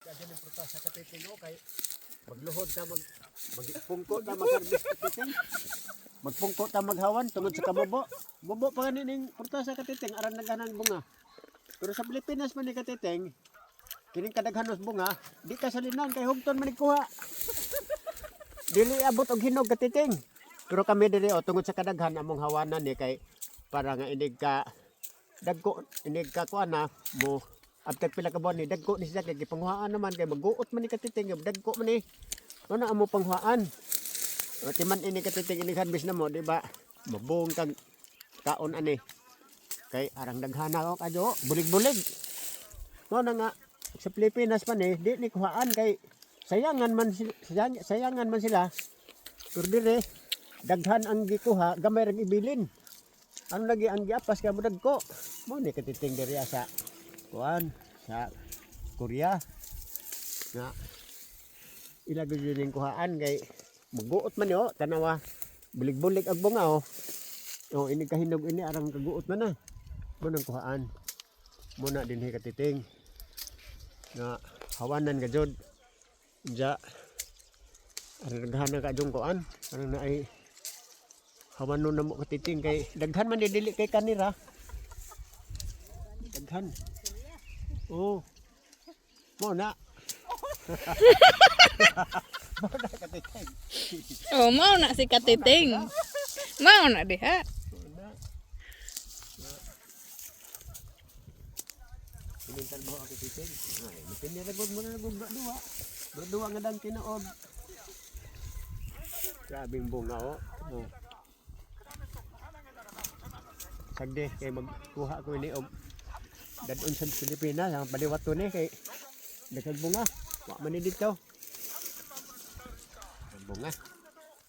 Kasi ng prutas sa katiting o kay magluhod ta magpungko ta mag-harvest katiting. Magpungko ta maghawan tungod sa kamubo. Mubo pa ganin prutas sa katiting aran naghanang bunga. Pero sa Pilipinas man ni katiting kining kadaghanos bunga, di ka salinan kay hugton man ikuha. Dili abot og hinog katiting. Pero kami diri o tungod sa kadaghan among hawanan ni kay para nga inig ka dagko inig ka kuan na mo after pila ka buwan ni dagko ni siya kay gipanghuaan naman kay maguot man ni katiting dagko man ni ano amo panghuaan. O timan ini katiting ini harvest na mo di ba? Mabong kag kaon ani. Kay arang daghana ko kadyo bulig-bulig. Mo na nga sa Pilipinas pa ni di ni kuhaan kay sayangan man sila. Pero dire daghan ang gikuha, gamay ra ibilin. Ano lagi ang giapas kay mudag ko. Mo ni katiting diri sa kuan sa Korea. Na ilagay din kuhaan kay maguot man yo tanawa bulig-bulig ang bunga oh. Oh ini kahinog ini arang kaguot man na. Mo nang kuhaan. Mo na dinhi katiting. Na hawanan ka jud. Ja daghan ka jung kuan ano na ay hawanon na mo katiting kay daghan man dili kay kanira daghan oh mo na mo na katiting Oh, mau na si katiting. Mau na diha. Pinintan mo ako katiting ay mapiniragod mo na nagugdua duwa nga dang tinood. Grabing bunga oh. Oh. Sagdi kay magkuha ko ini og dadon sa Pilipinas ang paliwat to ni kay daghang bunga. Wa man ni dito. Bunga.